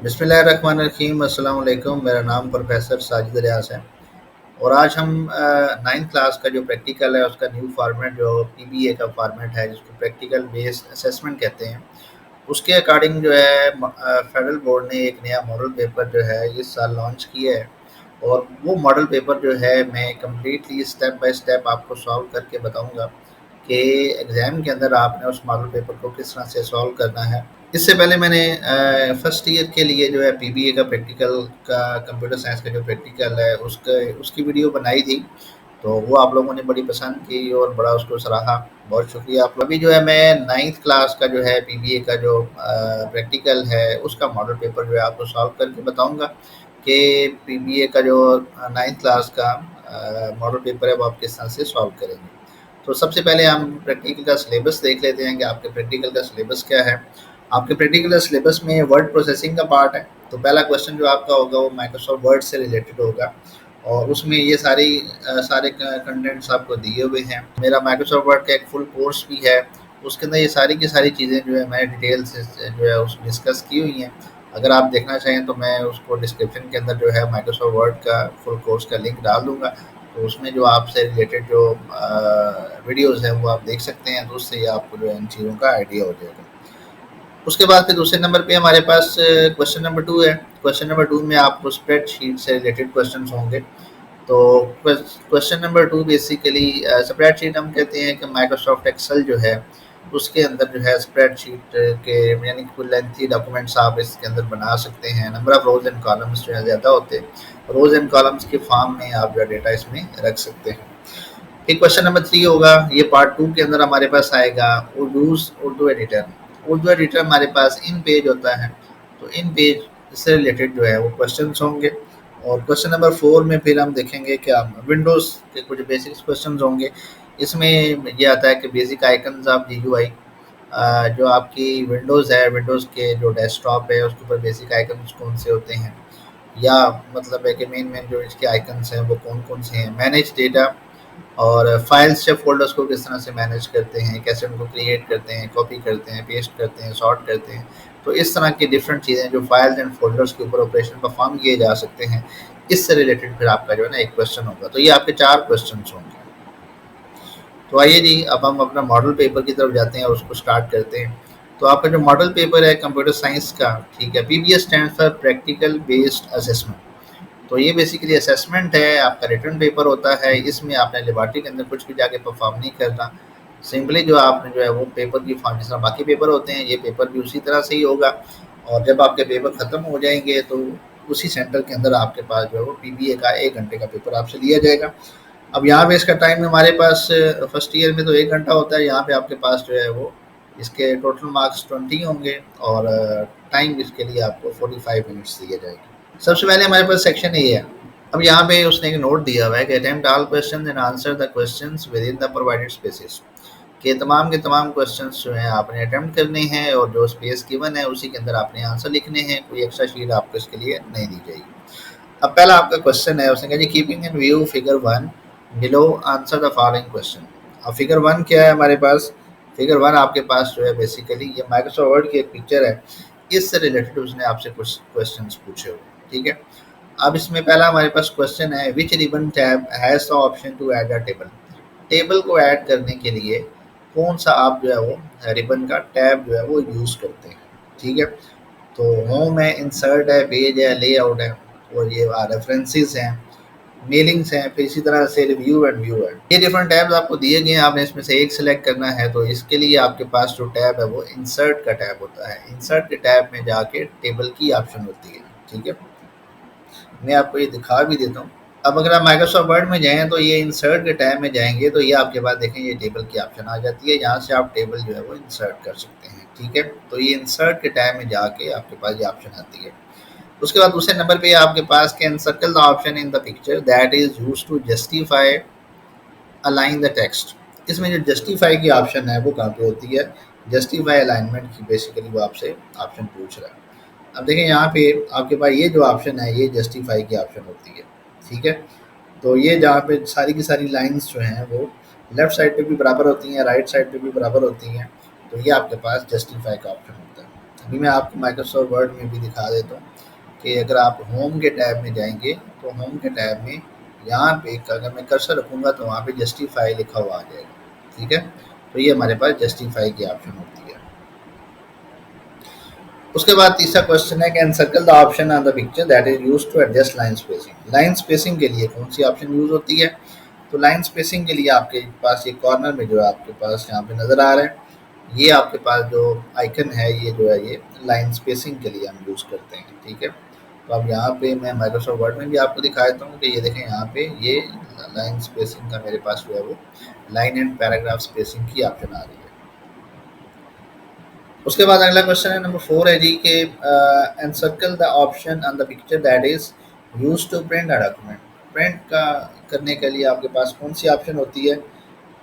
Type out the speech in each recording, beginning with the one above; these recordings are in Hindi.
बिस्मिल्लाहिर्रहमानिर्रहीम अस्सलाम वालेकुम। मेरा नाम प्रोफेसर साजिद रियाज है और आज हम 9th क्लास का जो प्रैक्टिकल है उसका न्यू फॉर्मेट जो पीबीए का फॉर्मेट है जिसको प्रैक्टिकल बेस्ड असेसमेंट कहते हैं, उसके अकॉर्डिंग जो है फेडरल बोर्ड ने एक नया मॉडल पेपर जो है इस साल लॉन्च किया है। और वो मॉडल पेपर जो है मैं कम्प्लीटली स्टेप बाय स्टेप आपको सॉल्व करके बताऊंगा कि एग्ज़ाम के अंदर आपने उस मॉडल पेपर को किस तरह से सॉल्व करना है। इससे पहले मैंने फर्स्ट ईयर के लिए जो है पीबीए का प्रैक्टिकल का कंप्यूटर साइंस का जो प्रैक्टिकल है उसका उसकी वीडियो बनाई थी, तो वो आप लोगों ने बड़ी पसंद की और बड़ा उसको सराहा। बहुत शुक्रिया आप लोग। अभी जो है मैं 9th क्लास का जो है पीबीए का जो प्रैक्टिकल है उसका मॉडल पेपर जो है आपको सॉल्व करके बताऊंगा कि पीबीए का जो 9th क्लास का मॉडल पेपर है वो आप किस तरह से सॉल्व करेंगे। तो सबसे पहले हम प्रैक्टिकल का सिलेबस देख लेते हैं कि आपके प्रैक्टिकल का सिलेबस क्या है। आपके प्रैक्टिकल सिलेबस में वर्ड प्रोसेसिंग का पार्ट है, तो पहला क्वेश्चन जो आपका होगा वो माइक्रोसॉफ्ट वर्ड से रिलेटेड होगा और उसमें ये सारे कंटेंट्स आपको दिए हुए हैं। मेरा माइक्रोसॉफ्ट वर्ड का एक फुल कोर्स भी है, उसके अंदर ये सारी की सारी चीज़ें जो है मैंने डिटेल से जो है उस डिस्कस की हुई हैं। अगर आप देखना चाहें तो मैं उसको डिस्क्रिप्शन के अंदर जो है माइक्रोसॉफ्ट वर्ड का फुल कोर्स का लिंक डाल दूँगा, तो उसमें जो आपसे रिलेटेड जो वीडियोज़ हैं वो आप देख सकते हैं, तो उससे आपको जो है इन चीज़ों का आइडिया हो जाएगा। उसके बाद फिर दूसरे नंबर पे हमारे पास क्वेश्चन नंबर 2 है। क्वेश्चन नंबर 2 में आपको स्प्रेडशीट से रिलेटेड क्वेश्चंस होंगे। तो क्वेश्चन नंबर 2 बेसिकली स्प्रेडशीट हम कहते हैं कि माइक्रोसॉफ्ट एक्सेल जो है उसके अंदर जो है स्प्रेडशीट के यानी कोई लेंथी डॉक्यूमेंट्स आप इसके अंदर बना सकते हैं। Number of rose and columns जो है ज़्यादा होते हैं, रोज एंड कॉलम्स के फॉर्म में आप जो डेटा इसमें रख सकते हैं। फिर क्वेश्चन नंबर 3 होगा, ये पार्ट 2 के अंदर हमारे पास आएगा उर्दू एडिटर। उर्दू एडिटर हमारे पास इन पेज होता है, तो इन पेज से रिलेटेड जो है वो क्वेश्चन होंगे। और क्वेश्चन नंबर 4 में फिर हम देखेंगे क्या विंडोज़ के कुछ बेसिक्स क्वेश्चन होंगे। इसमें ये आता है कि बेसिक आइकन्स ऑफ जीयूआई, जो आपकी विंडोज़ है, विंडोज़ के जो डेस्कटॉप है उसके ऊपर बेसिक आइकन्स कौन से होते हैं, या मतलब है कि मेन जो इसके आइकन्स हैं वो कौन कौन से हैं। मैनेज डेटा और फाइल्स या फ़ोल्डर्स को किस तरह से मैनेज करते हैं, कैसे उनको क्रिएट करते हैं, कॉपी करते हैं, पेस्ट करते हैं, सॉर्ट करते हैं। तो इस तरह की डिफरेंट चीज़ें जो फाइल्स एंड फ़ोल्डर्स के ऊपर ऑपरेशन परफॉर्म किए जा सकते हैं, इससे रिलेटेड फिर आपका जो है ना एक क्वेश्चन होगा। तो ये आपके 4 क्वेश्चंस होंगे। तो आइए जी, अब हम अपना मॉडल पेपर की तरफ जाते हैं और उसको स्टार्ट करते हैं। तो आपका जो मॉडल पेपर है कंप्यूटर साइंस का, ठीक है, PBS stands for practical based assessment. तो ये बेसिकली असेसमेंट है, आपका रिटर्न पेपर होता है। इसमें आपने लेबॉरेटरी के अंदर कुछ भी जाके परफॉर्म नहीं करना, सिंपली जो आपने जो है वो पेपर की फॉर्म, जिस तरह बाकी पेपर होते हैं ये पेपर भी उसी तरह से ही होगा। और जब आपके पेपर ख़त्म हो जाएंगे तो उसी सेंटर के अंदर आपके पास जो है वो पीबीए का 1 घंटे का पेपर आपसे लिया जाएगा। अब यहाँ पे इसका टाइम हमारे पास फर्स्ट ईयर में तो 1 घंटा होता है, यहाँ पे आपके पास जो है वो इसके टोटल मार्क्स 20 होंगे और टाइम इसके लिए आपको 45 मिनट्स दिए जाएंगे। सबसे पहले हमारे पास सेक्शन ए है। अब यहाँ पे उसने एक नोट दिया हुआ है कि attempt all questions and answer the questions with in the provided spaces, के तमाम क्वेश्चंस जो हैं आपने अटेम्प्ट करने हैं और जो स्पेस गिवन है उसी के अंदर आपने आंसर लिखने हैं, कोई एक्स्ट्रा शीट आपको इसके लिए नहीं दी जाएगी। अब पहला आपका क्वेश्चन है, उसने कहा जी keeping in view figure 1 below answer the following question. अब फिगर 1 क्या है हमारे पास? फिगर 1 आपके पास जो है बेसिकली ये माइक्रोसॉफ्ट वर्ड की एक पिक्चर है, इससे रिलेटेड उसने आपसे कुछ क्वेश्चंस पूछे हुए, ठीक है। अब इसमें पहला हमारे पास क्वेश्चन है, which ribbon tab has the option to add a table. Table को ऐड करने के लिए कौन सा आप जो है वो रिबन का टैब जो है वो यूज़ करते हैं, ठीक है। तो होम है, इंसर्ट है, पेज है, लेआउट है और ये रेफरेंसेस हैं, मेलिंग्स हैं, फिर इसी तरह से रिव्यू एंड व्यू है। ये डिफरेंट टैब्स आपको दिए गए हैं, आपने इसमें से एक सिलेक्ट करना है। तो इसके लिए आपके पास जो टैब है वो इंसर्ट का टैब होता है। इंसर्ट के टैब में जाके टेबल की ऑप्शन होती है, ठीक है। मैं आपको ये दिखा भी देता हूँ। अब अगर आप माइक्रोसॉफ्ट वर्ड में जाएँ तो ये इंसर्ट के टैब में जाएँगे तो ये आपके पास देखें ये टेबल की ऑप्शन आ जाती है, यहाँ से आप टेबल जो है वो इंसर्ट कर सकते हैं, ठीक है। तो ये इंसर्ट के टैब में जाके आपके पास ये ऑप्शन आती है। उसके बाद दूसरे नंबर पे आपके पास can circle the option in the picture that is used to justify align the text. इसमें जो जस्टिफाई की ऑप्शन है वो कहाँ पे होती है? जस्टिफाई अलाइनमेंट की बेसिकली वो आपसे ऑप्शन पूछ रहा है। अब देखें यहाँ पे आपके पास ये जो ऑप्शन है ये जस्टिफाई की ऑप्शन होती है, ठीक है। तो ये जहाँ पे सारी की सारी लाइंस जो हैं वो लेफ्ट साइड पे भी बराबर होती हैं, राइट साइड पे भी बराबर होती हैं, तो ये आपके पास जस्टिफाई का ऑप्शन होता है। अभी मैं आपको माइक्रोसॉफ्ट वर्ड में भी दिखा देता हूँ कि अगर आप होम के टैब में जाएंगे तो होम के टैब में यहाँ पे अगर मैं कर्सर रखूँगा तो वहाँ पे जस्टिफाई लिखा हुआ आ जाएगा। ठीक है, तो ये हमारे पास जस्टिफाई की ऑप्शन होती है। उसके बाद तीसरा क्वेश्चन है कि encircle the option on the picture that is used to adjust line spacing. Line spacing के लिए कौन सी ऑप्शन यूज होती है? तो लाइन स्पेसिंग के लिए आपके पास ये कॉर्नर में जो है आपके पास यहाँ पे नज़र आ रहा है, ये आपके पास जो आइकन है ये जो है ये लाइन स्पेसिंग के लिए हम यूज़ करते हैं। ठीक है, तो अब यहाँ पे मैं माइक्रोसॉफ्ट वर्ड में भी आपको दिखा देता हूँ कि ये देखें यहाँ पे ये लाइन स्पेसिंग का मेरे पास जो है वो लाइन एंड पैराग्राफ स्पेसिंग की ऑप्शन आ रही है। उसके बाद अगला क्वेश्चन है नंबर 4 है जी के encircle the option on the picture that is used to print a document. Print का करने के लिए आपके पास कौन सी ऑप्शन होती है?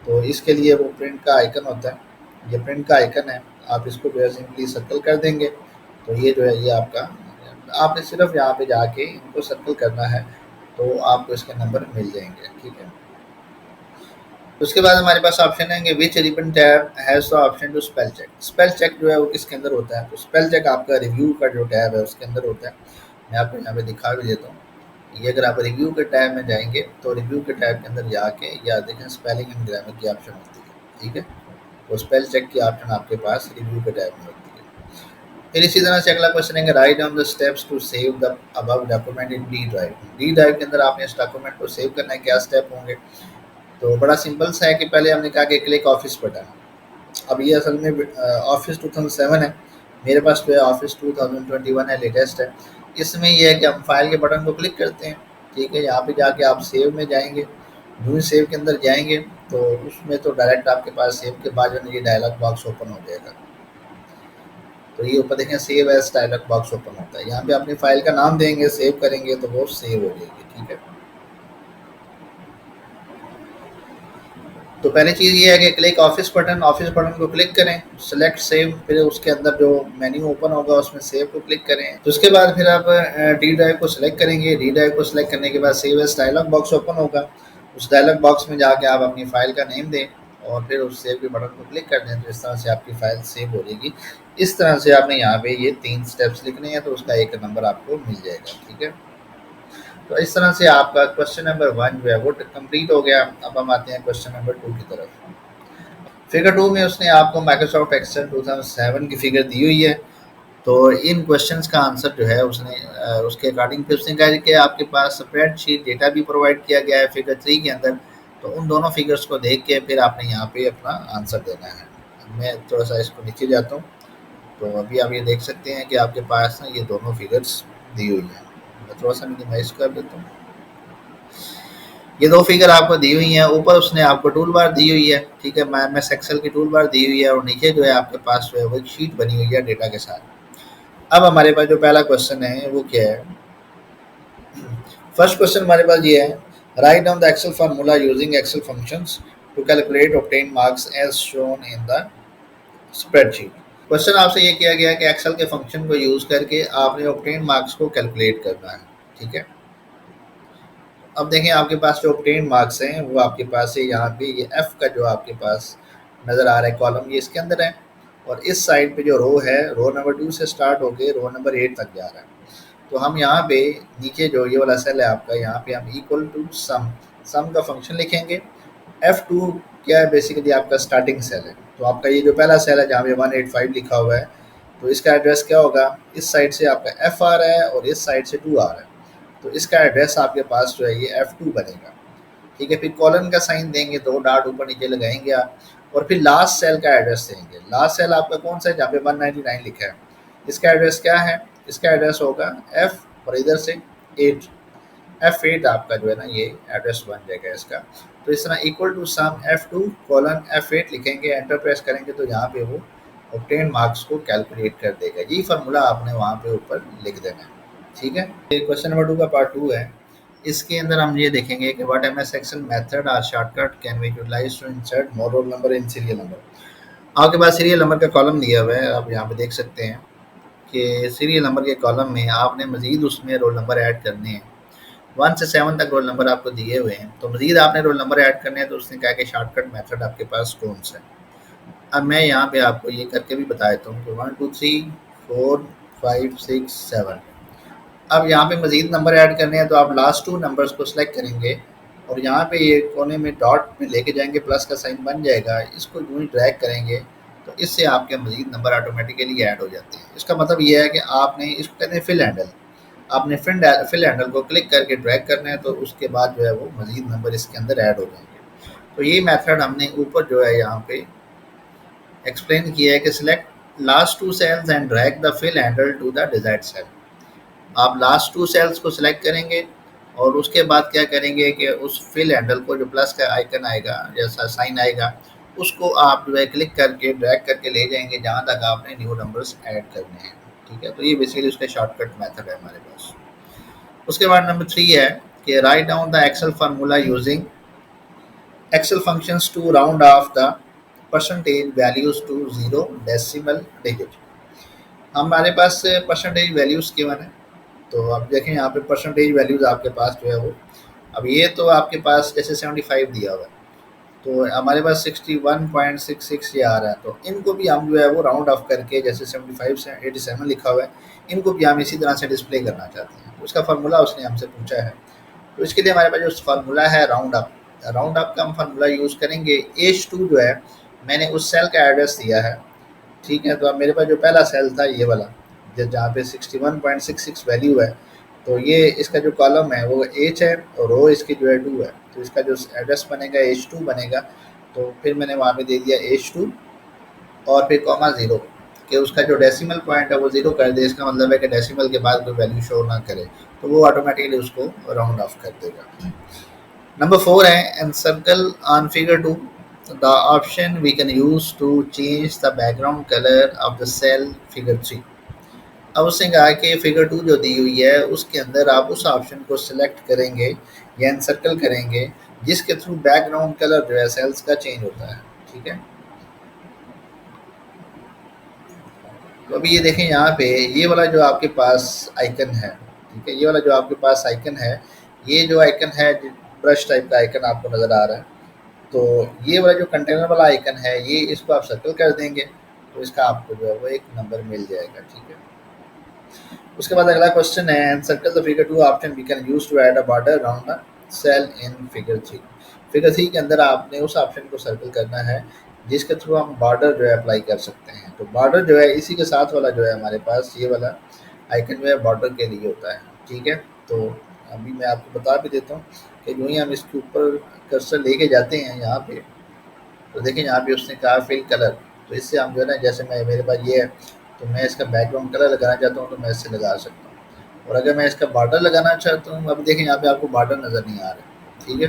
तो इसके लिए वो प्रिंट का आइकन होता है, ये प्रिंट का आइकन है, आप इसको जो है सिंपली सर्कल कर देंगे तो ये जो है ये आपका, आपने सिर्फ यहाँ पे जाके इनको सर्कल करना है तो आपको इसके नंबर मिल जाएंगे। ठीक है, उसके बाद हमारे पास ऑप्शन है कि which ribbon tab has the option to spell check. Spell check जो है वो किसके अंदर होता है? तो स्पेल चेक आपका रिव्यू का जो टैब है उसके अंदर होता है। मैं आपको यहाँ पे दिखा भी देता हूँ। ये अगर आप रिव्यू के टैब में जाएंगे तो रिव्यू के टैब के अंदर जाके या देखें स्पेलिंग एंड ग्रामर की ऑप्शन होती है। ठीक है, तो स्पेल चेक की ऑप्शन आपके पास रिव्यू के टैब में होती है। फिर इसी तरह से अगला क्वेश्चन है कि write down the steps to save the above document in D drive. D drive के अंदर आपने इस डॉक्यूमेंट को सेव करना है, क्या स्टेप होंगे? तो बड़ा सिंपल सा है कि पहले हमने कहा कि क्लिक ऑफिस बटन। अब ये असल में ऑफिस 2007 है, मेरे पास जो है ऑफिस 2021 है, लेटेस्ट है। इसमें ये है कि हम फाइल के बटन को क्लिक करते हैं। ठीक है, यहाँ पे जाके आप सेव में जाएंगे, जो सेव के अंदर जाएंगे तो उसमें तो डायरेक्ट आपके पास सेव के बाद जो है ये डायलॉग बॉक्स ओपन हो जाएगा। तो ये ऊपर देखें save as dialog box open होता है, यहाँ पे अपनी फाइल का नाम देंगे, सेव करेंगे तो वो सेव हो जाएगी। ठीक है, तो पहली चीज़ ये है कि click office button, office button को क्लिक करें, सेलेक्ट सेव, फिर उसके अंदर जो मेन्यू ओपन होगा उसमें सेव को क्लिक करें। तो उसके बाद फिर आप डी ड्राइव को सिलेक्ट करेंगे। डी ड्राइव को सिलेक्ट करने के बाद save as dialog box open होगा, उस डायलॉग बॉक्स में जाके आप अपनी फाइल का नेम दें और फिर उस सेव के बटन को क्लिक कर दें, तो इस तरह से आपकी फाइल सेव हो जाएगी। इस तरह से आपने यहाँ पे ये 3 स्टेप्स लिखने हैं तो उसका एक नंबर आपको मिल जाएगा। ठीक है, तो इस तरह से आपका क्वेश्चन नंबर 1 जो है वो कंप्लीट हो गया। अब हम आते हैं क्वेश्चन नंबर 2 की तरफ। फिगर 2 में उसने आपको माइक्रोसॉफ्ट एक्सेल 2007 की फिगर दी हुई है। तो इन क्वेश्चंस का आंसर जो है उसने उसके अकॉर्डिंग फिर उसने कहा कि आपके पास स्प्रेडशीट डेटा भी प्रोवाइड किया गया है फिगर 3 के अंदर, तो उन दोनों फिगर्स को देख के फिर आपने यहाँ पे अपना आंसर देना है। मैं थोड़ा सा इसको नीचे जाता हूँ, तो अभी आप ये देख सकते हैं कि आपके पास ना ये दोनों फिगर्स दी हुई हैं। मैं थोड़ा सा मिनिमाइज कर देता हूँ। ये 2 फिगर आपको दी हुई हैं, ऊपर उसने आपको टूल बार दी हुई है। ठीक है, एमएस एक्सेल की टूल बार दी हुई है और नीचे जो है आपके पास जो है वो एक शीट बनी हुई है डेटा के साथ। अब हमारे पास जो पहला क्वेश्चन है वो क्या है? फर्स्ट क्वेश्चन हमारे पास ये है, write down the Excel formula using Excel functions to calculate obtain marks as shown in the spreadsheet. Question आपसे ये किया गया है कि एक्सेल के फंक्शन को यूज करके आपने ऑब्टेन मार्क्स को कैलकुलेट करना है। ठीक है, अब देखें आपके पास जो ऑब्टेन मार्क्स हैं वो आपके पास है यहाँ पे ये एफ का जो आपके पास नज़र आ रहा है कॉलम, ये इसके अंदर है और इस साइड पे जो रो है रो नंबर 2 से स्टार्ट होके रो नंबर 8 तक जा रहा है। तो हम यहाँ पे नीचे जो ये वाला सेल है आपका, यहाँ पे हम इक्वल टू सम, सम का फंक्शन लिखेंगे। F2 क्या है? बेसिकली आपका स्टार्टिंग सेल है। तो आपका ये जो पहला सेल है जहाँ पे 185 लिखा हुआ है, तो इसका एड्रेस क्या होगा? इस साइड से आपका F आ रहा है और इस साइड से 2 आ रहा है, तो इसका एड्रेस आपके पास जो है ये F2 बनेगा। ठीक है, फिर कॉलन का साइन देंगे, 2 डॉट ऊपर नीचे लगाएंगे आप और फिर लास्ट सेल का एड्रेस देंगे। लास्ट सेल आपका कौन सा है? जहाँ पे 199 लिखा है, इसका एड्रेस क्या है? इसका एड्रेस होगा F और इधर से 8, F8 आपका जो है ना ये एड्रेस बन जाएगा इसका। तो इस तरह equal to some F2 colon F8 लिखेंगे, एंटर प्रेस करेंगे तो यहाँ पे वो ऑब्टेन मार्क्स को कैलकुलेट कर देगा। ये फार्मूला आपने वहाँ पे ऊपर लिख देना है। ठीक है, क्वेश्चन नंबर 2 का पार्ट 2 है। इसके अंदर हम ये देखेंगे कि व्हाट एमएस एक्सेल मेथड और shortcut can be utilized to insert more roll number in serial number. आपके पास सीरियल नंबर का कॉलम दिया हुआ है, आप यहाँ पे देख सकते हैं कि सीरियल नंबर के कॉलम में आपने मजीद उसमें रोल नंबर ऐड करने हैं। 1 से 7 तक रोल नंबर आपको दिए हुए हैं, तो मजीद आपने रोल नंबर ऐड करने हैं, तो उसने कहा कि शॉर्टकट मेथड आपके पास कौन सा है। अब मैं यहाँ पे आपको ये करके भी बता देता हूँ कि 1 2 3 4 5 6 7। अब यहाँ पे मज़ीद नंबर ऐड करने हैं तो आप लास्ट 2 नंबर्स को सिलेक्ट करेंगे और यहाँ पे ये कोने में डॉट में लेके जाएंगे, प्लस का साइन बन जाएगा, इसको यूँ ही ड्रैग करेंगे तो इससे आपके मज़ीद नंबर ऑटोमेटिकली ऐड हो जाते हैं। इसका मतलब ये है कि आपने इसको कहते हैं फिल हैंडल, आपने फिल हैंडल को क्लिक करके ड्रैग करना है तो उसके बाद जो है वो मज़ीद नंबर इसके अंदर ऐड हो जाएंगे। तो ये मेथड हमने ऊपर जो है यहाँ पे एक्सप्लेन किया है कि select last 2 cells and drag the fill handle to the desired cell. आप लास्ट 2 सेल्स को सिलेक्ट करेंगे और उसके बाद क्या करेंगे कि उस फिल हैंडल को जो प्लस का आइकन आएगा, जैसा साइन आएगा, उसको आप जो है क्लिक करके ड्रैग करके ले जाएंगे जहाँ तक आपने न्यू नंबर्स ऐड करने हैं। ठीक है, तो ये बेसिकली उसका शॉर्टकट मेथड है हमारे पास। उसके बाद नंबर 3 है कि write down the Excel formula using Excel functions to round off the percentage values to 0 decimal digit. हमारे पास परसेंटेज वैल्यूज गिवन है, तो आप देखें यहाँ पे परसेंटेज वैल्यूज आपके पास जो है वो, अब ये तो आपके पास जैसे 75 दिया हुआ है तो हमारे पास 61.66 ये आ रहा है, तो इनको भी हम जो है वो राउंड ऑफ करके जैसे 75 से 87 लिखा हुआ है, इनको भी हम इसी तरह से डिस्प्ले करना चाहते हैं। तो उसका फार्मूला उसने हमसे पूछा है, तो इसके लिए हमारे पास जो फार्मूला है राउंड अप, राउंड अप का हम फार्मूला यूज़ करेंगे। H2 जो है मैंने उस सेल का एड्रेस दिया है, ठीक है, तो अब मेरे पास जो पहला सेल था ये वाला जहाँ पे 61.66 वैल्यू है, तो ये इसका जो कॉलम है वो H है और रो इसकी जो है 2 है, तो इसका जो एड्रेस बनेगा H2 बनेगा। तो फिर मैंने वहाँ पे दे दिया H2 और फिर कॉमा 0 कि उसका जो डेसिमल पॉइंट है वो 0 कर दे, इसका मतलब है कि डेसिमल के बाद कोई वैल्यू शो ना करे, तो वो ऑटोमेटिकली उसको राउंड ऑफ कर देगा। नंबर 4 है encircle on figure 2 the option we can use to change the background color of the cell figure 3। अब उसने कहा कि फिगर 2 जो दी हुई है उसके अंदर आप उस ऑप्शन को सिलेक्ट करेंगे या एनसर्कल करेंगे जिसके थ्रू बैकग्राउंड कलर जो है सेल्स का चेंज होता है। ठीक है, तो अभी ये देखें यहाँ पे ये वाला जो आपके पास आइकन है, ठीक है, ये वाला जो आपके पास आइकन है, ये जो आइकन है ब्रश टाइप का आइकन आपको नज़र आ रहा है, तो ये वाला जो कंटेनर वाला आइकन है ये इसको आप सर्कल कर देंगे तो इसका आपको जो है वो एक नंबर मिल जाएगा। ठीक है, उसके बाद अगला क्वेश्चन है circle the figure 2 option we can use to add a border around the cell in figure 3। Figure 3 के अंदर आपने उस ऑप्शन को सर्कल करना है जिसके थ्रू हम बॉर्डर जो है अप्लाई कर सकते हैं। तो बॉर्डर जो है इसी के साथ वाला जो है हमारे पास ये वाला आइकन जो है बॉर्डर के लिए होता है। ठीक है, तो अभी मैं आपको बता भी देता हूँ कि जो ही हम इसके ऊपर कर्सर लेके जाते हैं यहाँ पे, तो देखिए यहाँ पे उसने कहा फिल कलर, तो इससे हम जो है ना, जैसे मैं मेरे पास ये है तो मैं इसका बैकग्राउंड कलर लगाना चाहता हूँ तो मैं इससे लगा सकता हूँ, और अगर मैं इसका बॉर्डर लगाना चाहता हूँ, अब देखें यहाँ पे आपको बॉर्डर नज़र नहीं आ रहा। ठीक है,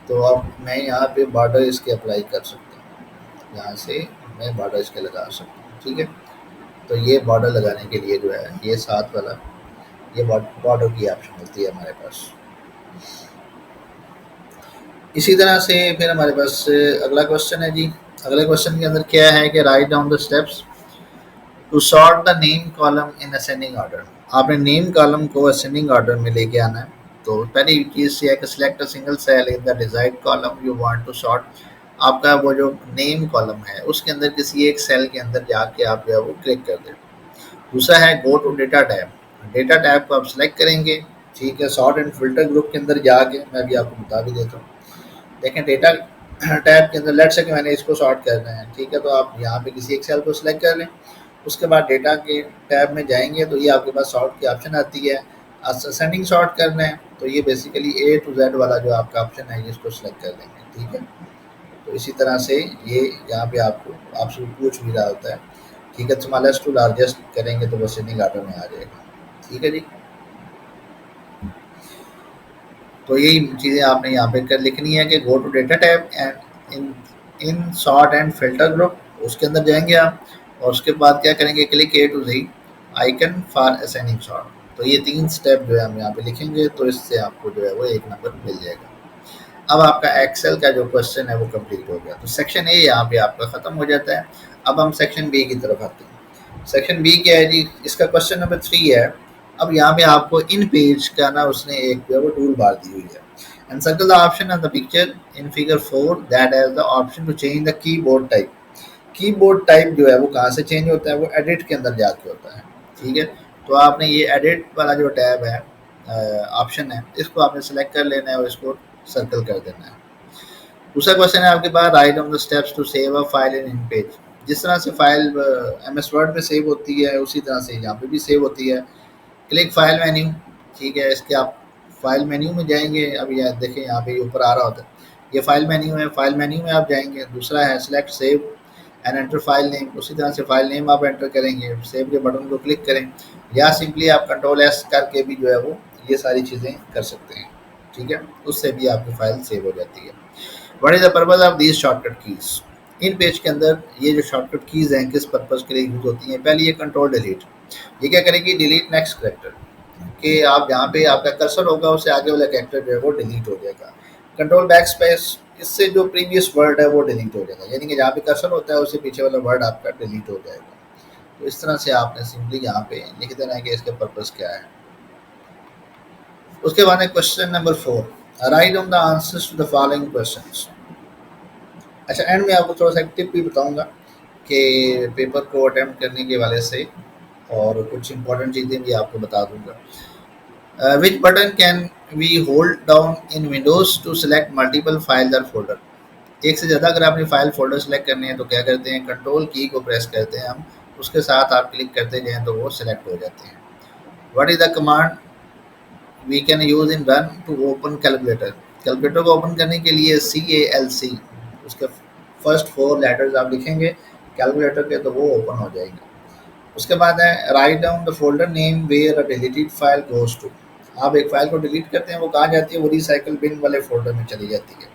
तो अब मैं यहाँ पे बॉर्डर इसके अप्लाई कर सकता हूँ, यहाँ से मैं बॉर्डर इसके लगा सकता हूँ। ठीक है, तो ये बॉर्डर लगाने के लिए जो है ये साथ वाला ये बॉर्डर की ऑप्शन होती है हमारे पास। इसी तरह से फिर हमारे पास अगला क्वेश्चन है जी। अगले क्वेश्चन के अंदर क्या है कि write down the steps to sort the name column in ascending order. आपने नेम कॉलम को असेंडिंग ऑर्डर में लेके आना है। तो पहली चीज़ ये है कि select a single cell in the desired column you want to sort. आपका वो जो नेम कॉलम है उसके अंदर किसी एक सेल के अंदर जाके आप जो है वो क्लिक कर दें। दूसरा है go to data tab. Data tab को आप सिलेक्ट करेंगे। ठीक है, सॉर्ट एंड फिल्टर ग्रुप के अंदर जाके मैं भी आपको बता भी देता हूँ। देखें डेटा टैब के अंदर लेट से कि मैंने इसको सॉर्ट करना है। ठीक है, तो आप यहाँ पे किसी एक सेल को सिलेक्ट कर लें, उसके बाद डेटा के टैब में जाएंगे तो ये आपके पास सॉर्ट की ऑप्शन आती है। असेंडिंग सॉर्ट करना है तो ये बेसिकली A to Z वाला जो आपका ऑप्शन है इसको सिलेक्ट कर देंगे। ठीक है, तो इसी तरह से ये यहाँ पे आपको आपसे पूछ भी रहा होता है। ठीक है, स्मॉलेस्ट टू लार्जेस्ट करेंगे तो वो असेंडिंग ऑर्डर में आ जाएगा। ठीक है जी, तो यही चीज़ें आपने यहाँ पे कर लिखनी है कि go to data tab and in sort and filter group, उसके अंदर जाएंगे आप और उसके बाद क्या करेंगे click A to Z icon for ascending sort. तो ये 3 स्टेप जो है हम यहाँ पे लिखेंगे तो इससे आपको जो है वो एक नंबर मिल जाएगा। अब आपका एक्सेल का जो क्वेश्चन है वो कंप्लीट हो गया। तो सेक्शन ए यहाँ पे आपका ख़त्म हो जाता है। अब हम सेक्शन बी की तरफ आते हैं। सेक्शन बी क्या है जी, इसका क्वेश्चन नंबर 3 है। अब यहाँ पे आपको इन पेज का ना उसने एक जो है वो टूल बार दी हुई है। And circle the option of the picture in figure 4 that has the option to change the keyboard type. Keyboard type जो है वो कहाँ से चेंज होता है, वो एडिट के अंदर जाके होता है। ठीक है। तो आपने ये एडिट वाला जो टैब है, ऑप्शन है, इसको आपने सेलेक्ट कर लेना है और इसको सर्कल कर देना है। दूसरा क्वेश्चन है आपके पास, write on the steps to save a file in इन पेज। जिस तरह से फाइल एम एस वर्ड में सेव होती है उसी तरह से यहाँ पे भी सेव होती है। क्लिक फाइल मेन्यू, ठीक है, इसके आप फाइल मेन्यू में जाएंगे। अब यहाँ देखें, यहाँ पे ऊपर आ रहा होता है, ये फाइल मेन्यू है, फाइल मेन्यू में आप जाएंगे। दूसरा है select save and enter file name, उसी तरह से फाइल नेम आप एंटर करेंगे, सेव के बटन को क्लिक करें, या सिंपली आप कंट्रोल एस करके भी जो है वो ये सारी चीज़ें कर सकते हैं। ठीक है, उससे भी आपकी फाइल सेव हो जाती है। What is the purpose of these shortcut keys. In page के अंदर ये जो शॉर्टकट कीज़ हैं किस पर्पज़ के लिए यूज़ होती हैं। पहले ये कंट्रोल डिलीट, ये क्या करेगी, डिलीट नेक्स्ट करेक्टर, कि आप जहाँ पे आपका कर्सर होगा उससे आगे वाला कैरेक्टर जो है वो डिलीट हो जाएगा। कंट्रोल बैक स्पेस, इससे जो प्रीवियस वर्ड है वो डिलीट हो जाएगा, यानी कि जहाँ पे कर्सर होता है उससे पीछे वाला वर्ड आपका डिलीट हो जाएगा। तो इस तरह से आपने सिंपली यहाँ पे लिख देना है कि इसका पर्पज़ क्या है। उसके बाद है question number 4, write on the answers to the following questions. अच्छा, एंड में आपको थोड़ा सा एक टिप भी बताऊंगा कि पेपर को अटेम्प्ट करने के वाले से, और कुछ इंपॉर्टेंट चीज़ें भी आपको बता दूंगा। Which button can we hold down in Windows to select multiple files or folder? एक से ज़्यादा अगर आपने फाइल फोल्डर सेलेक्ट करनी है तो क्या करते हैं, कंट्रोल की को प्रेस करते हैं हम, उसके साथ आप क्लिक करते जाएं तो वो सिलेक्ट हो जाते हैं। What is the command we can use in run to open calculator. Calculator को ओपन करने के लिए CALC, उसके फर्स्ट 4 लेटर्स आप लिखेंगे कैलकुलेटर के तो वो ओपन हो जाएगी। उसके बाद है write down the folder name where a deleted file goes to. आप एक फाइल को डिलीट करते हैं, वो कहाँ जाती है, वो रिसाइकल बिन वाले फोल्डर में चली जाती है।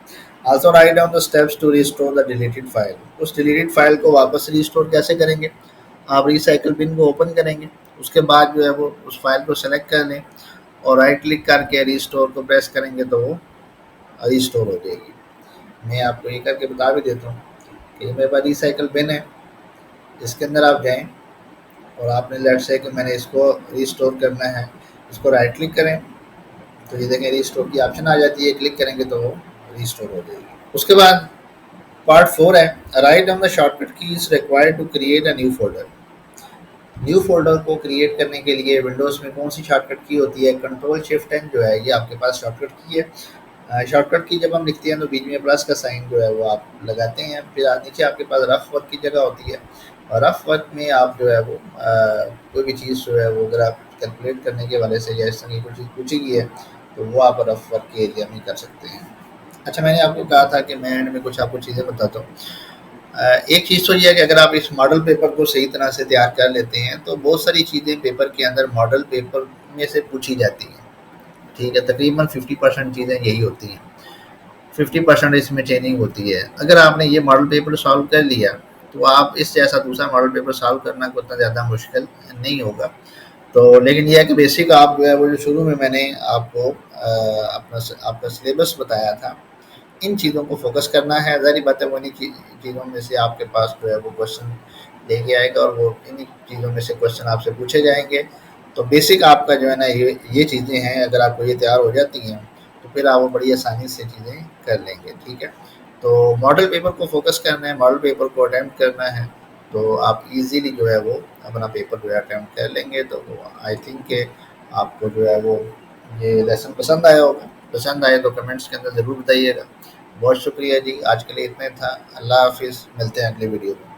Also write down the steps to restore the deleted file. उस डिलीटेड फाइल को वापस रिस्टोर कैसे करेंगे, आप रिसाइकल बिन को ओपन करेंगे, उसके बाद जो है वो उस फाइल को सेलेक्ट कर लें और राइट क्लिक करके रिस्टोर को प्रेस करेंगे तो वो रिस्टोर हो जाएगी। मैं आपको ये करके बता भी देता हूँ कि मेरे पास रिसाइकल बिन है, इसके अंदर आप जाएँ और आपने लेट्स से कि मैंने इसको रिस्टोर करना है, इसको राइट क्लिक करें तो ये देखें रिस्टोर की ऑप्शन आ जाती है, क्लिक करेंगे तो वो रिस्टोर हो जाएगी। उसके बाद पार्ट 4 है, write on the shortcut keys required to create a new folder. New folder को क्रिएट करने के लिए विंडोज़ में कौन सी शॉर्टकट की होती है, कंट्रोल शिफ्ट एन जो है ये आपके पास शॉर्टकट की है। शॉर्टकट की जब हम लिखते हैं तो बीच में प्लस का साइन जो है वो आप लगाते हैं, फिर नीचे आपके पास रफ वर्क की जगह होती है, और रफ वर्क में आप जो है वो कोई भी चीज़ जो है वो अगर आप कैलकुलेट करने के वाले से या इस तरह की कोई चीज़ पूछी गई है तो वो आप रफ वर्क के एरिया में कर सकते हैं। अच्छा, मैंने आपको कहा था कि मैं एंड में कुछ आपको चीज़ें बताता हूँ। एक चीज़ तो ये है कि अगर आप इस मॉडल पेपर को सही तरह से तैयार कर लेते हैं तो बहुत सारी चीज़ें पेपर के अंदर मॉडल पेपर में से पूछी जाती हैं। ठीक है, तकरीबन 50% चीज़ें यही होती हैं, 50% इसमें चेंजिंग होती है। अगर आपने ये मॉडल पेपर सॉल्व कर लिया तो आप इस जैसा दूसरा मॉडल पेपर सॉल्व करना को उतना ज़्यादा मुश्किल नहीं होगा। तो लेकिन ये है कि बेसिक आप जो है वो जो शुरू में मैंने आपको आपका सिलेबस बताया था, इन चीज़ों को फोकस करना है। ज़ाहिर बात है वो इन्हीं चीज़ों में से आपके पास जो है वो क्वेश्चन लेके आएगा और वो इन्हीं चीज़ों में से क्वेश्चन आपसे पूछे जाएंगे। तो बेसिक आपका जो है ना ये चीज़ें हैं, अगर आपको ये तैयार हो जाती हैं तो फिर आप वो बड़ी आसानी से चीज़ें कर लेंगे। ठीक है, तो मॉडल पेपर को फोकस करना है, मॉडल पेपर को अटैम्प्ट करना है, तो आप इजीली जो है वो अपना पेपर जो है अटैम्प्ट कर लेंगे। तो आई थिंक कि आपको जो है वो ये लेसन पसंद आया होगा। पसंद आए तो कमेंट्स के अंदर ज़रूर बताइएगा। बहुत शुक्रिया जी, आज के लिए इतना ही था। अल्लाह हाफिज़, मिलते हैं अगली वीडियो में।